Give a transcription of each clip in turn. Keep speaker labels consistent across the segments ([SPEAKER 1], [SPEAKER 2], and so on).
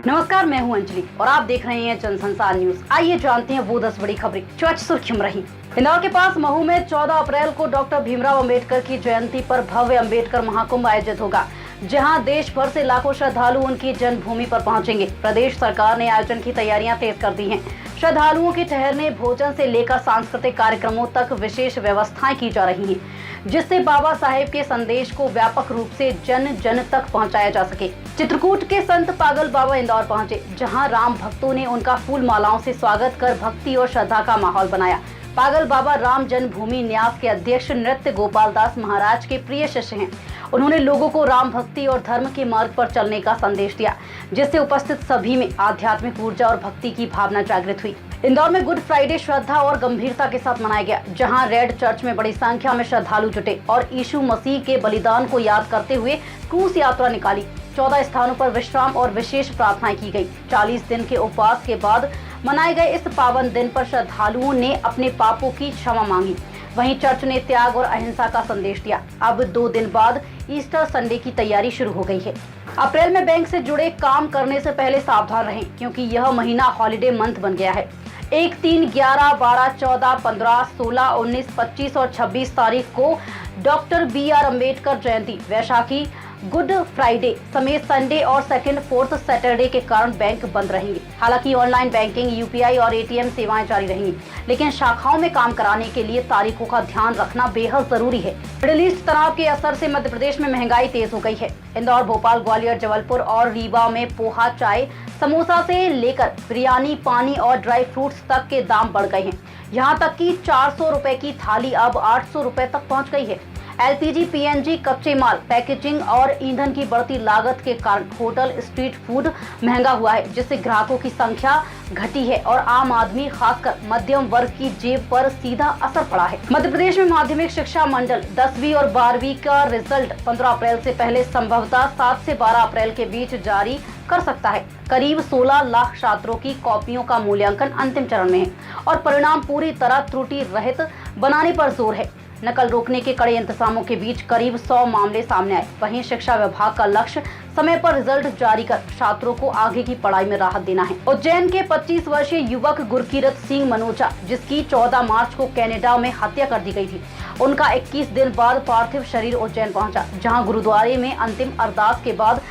[SPEAKER 1] नमस्कार, मैं हूं अंजलि और आप देख रहे हैं जनसंसार न्यूज। आइए जानते हैं वो 10 बड़ी खबरें जो आज सुर्खियों में रही। इंदौर के पास महू में 14 अप्रैल को डॉक्टर भीमराव अंबेडकर की जयंती पर भव्य अंबेडकर महाकुंभ आयोजित होगा, जहां देश भर से लाखों श्रद्धालु उनकी जन्मभूमि पर पहुंचेंगे। प्रदेश सरकार ने आयोजन की तैयारियां तेज कर दी हैं। श्रद्धालुओं के ठहरने, भोजन से लेकर सांस्कृतिक कार्यक्रमों तक विशेष व्यवस्थाएं की जा रही हैं, जिससे बाबा साहेब के संदेश को व्यापक रूप से जन जन तक पहुंचाया जा सके। चित्रकूट के संत पागल बाबा इंदौर पहुंचे, जहां राम भक्तों ने उनका फूल मालाओं से स्वागत कर भक्ति और श्रद्धा का माहौल बनाया। पागल बाबा राम जन्मभूमि न्यास के अध्यक्ष नृत्य गोपाल दास महाराज के प्रिय शिष्य हैं। उन्होंने लोगों को राम भक्ति और धर्म के मार्ग पर चलने का संदेश दिया, जिससे उपस्थित सभी में आध्यात्मिक ऊर्जा और भक्ति की भावना जागृत हुई। इंदौर में गुड फ्राइडे श्रद्धा और गंभीरता के साथ मनाया गया, जहां रेड चर्च में बड़ी संख्या में श्रद्धालु जुटे और यीशु मसीह के बलिदान को याद करते हुए क्रूस यात्रा निकाली। 14 स्थानों पर विश्राम और विशेष प्रार्थनाएं की गई। 40 दिन के उपवास के बाद मनाए गए इस पावन दिन पर श्रद्धालुओं ने अपने पापों की क्षमा मांगी। वहीं चर्च ने त्याग और अहिंसा का संदेश दिया। अब 2 दिन बाद ईस्टर संडे की तैयारी शुरू हो गई है। अप्रैल में बैंक से जुड़े काम करने से पहले सावधान रहें, क्योंकि यह महीना हॉलिडे मंथ बन गया है। 1, 3, 11, 12, 14, 15, 16, 19, 25 और 26 तारीख को डॉक्टर BR अम्बेडकर जयंती, वैशाखी, गुड फ्राइडे समेत संडे और 2nd, 4th सैटरडे के कारण बैंक बंद रहेंगे। हालांकि ऑनलाइन बैंकिंग, UPI और ATM सेवाएं जारी रहेंगी, लेकिन शाखाओं में काम कराने के लिए तारीखों का ध्यान रखना बेहद जरूरी है। मिडिल ईस्ट तनाव के असर से मध्य प्रदेश में महंगाई तेज हो गई है। इंदौर, भोपाल, ग्वालियर, जबलपुर और रीवा में पोहा, चाय, समोसा से लेकर बिरयानी, पानी और ड्राई फ्रूट्स तक के दाम बढ़ गए हैं। यहाँ तक कि 400 रुपए की थाली अब 800 रुपए तक पहुँच गई है। LPG, PNG, कच्चे माल, पैकेजिंग और ईंधन की बढ़ती लागत के कारण होटल, स्ट्रीट फूड महंगा हुआ है, जिससे ग्राहकों की संख्या घटी है और आम आदमी, खासकर मध्यम वर्ग की जेब पर सीधा असर पड़ा है। मध्य प्रदेश में माध्यमिक शिक्षा मंडल 10वीं और 12वीं का रिजल्ट 15 अप्रैल से पहले संभवतः 7 से 12 अप्रैल के बीच जारी कर सकता है। करीब 16 लाख छात्रों की कॉपियों का मूल्यांकन अंतिम चरण में है और परिणाम पूरी तरह त्रुटि रहित बनाने पर जोर है। नकल रोकने के कड़े इंतजामों के बीच करीब 100 मामले सामने आए। वहीं शिक्षा विभाग का लक्ष्य समय पर रिजल्ट जारी कर छात्रों को आगे की पढ़ाई में राहत देना है। उज्जैन के 25 वर्षीय युवक गुरकीरत सिंह मनोचा, जिसकी 14 मार्च को कनाडा में हत्या कर दी गई थी, उनका 21 दिन बाद पार्थिव शरीर उज्जैन पहुंचा, जहां गुरुद्वारे में अंतिम अरदास के बाद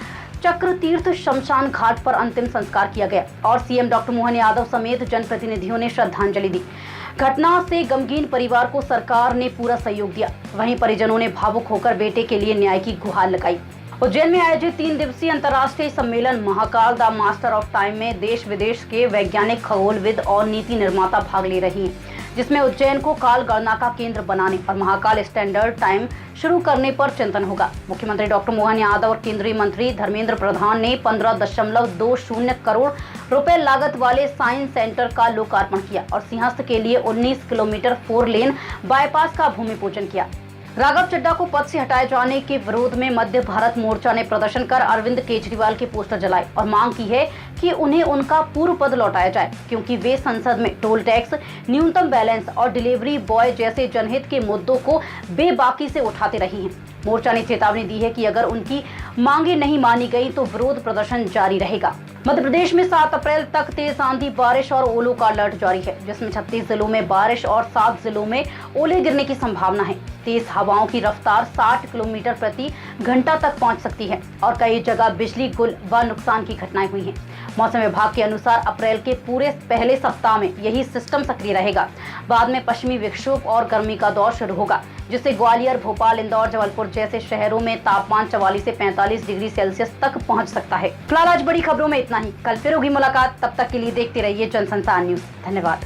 [SPEAKER 1] चक्र तीर्थ शमशान घाट पर अंतिम संस्कार किया गया और CM डॉक्टर मोहन यादव समेत जनप्रतिनिधियों ने श्रद्धांजलि दी। घटना से गमगीन परिवार को सरकार ने पूरा सहयोग दिया। वहीं परिजनों ने भावुक होकर बेटे के लिए न्याय की गुहार लगाई। उज्जैन में आयोजित 3 दिवसीय अंतर्राष्ट्रीय सम्मेलन Mahakal the master of time में देश विदेश के वैज्ञानिक, खगोलविद और नीति निर्माता भाग ले रही हैं, जिसमें उज्जैन को काल गणना का केंद्र बनाने और महाकाल स्टैंडर्ड टाइम शुरू करने पर चिंतन होगा। मुख्यमंत्री डॉक्टर मोहन यादव और केंद्रीय मंत्री धर्मेंद्र प्रधान ने 15.20 करोड़ रुपए लागत वाले साइंस सेंटर का लोकार्पण किया और सिंहस्थ के लिए 19 किलोमीटर 4 लेन बाईपास का भूमि पूजन किया। राघव चड्ढा को पद से हटाए जाने के विरोध में मध्य भारत मोर्चा ने प्रदर्शन कर अरविंद केजरीवाल के पोस्टर जलाए और मांग की है कि उन्हें उनका पूर्व पद लौटाया जाए, क्योंकि वे संसद में टोल टैक्स, न्यूनतम बैलेंस और डिलीवरी बॉय जैसे जनहित के मुद्दों को बेबाकी से उठाते रही हैं। मोर्चा ने चेतावनी दी है कि अगर उनकी मांगे नहीं मानी गई तो विरोध प्रदर्शन जारी रहेगा। मध्य प्रदेश में 7 अप्रैल तक तेज आंधी, बारिश और ओलों का अलर्ट जारी है, जिसमें 36 जिलों में बारिश और 7 जिलों में ओले गिरने की संभावना है। तेज हवाओं की रफ्तार 60 किलोमीटर प्रति घंटा तक पहुंच सकती है और कई जगह बिजली गुल व नुकसान की घटनाएं हुई हैं। मौसम विभाग के अनुसार अप्रैल के पूरे पहले सप्ताह में यही सिस्टम सक्रिय रहेगा। बाद में पश्चिमी विक्षोभ और गर्मी का दौर शुरू होगा, जिससे ग्वालियर, भोपाल, इंदौर, जबलपुर जैसे शहरों में तापमान 44 से 45 डिग्री सेल्सियस तक पहुंच सकता है। फिलहाल आज बड़ी खबरों में इतना ही। कल फिर होगी मुलाकात, तब तक के लिए देखते रहिए जनसंसार न्यूज। धन्यवाद।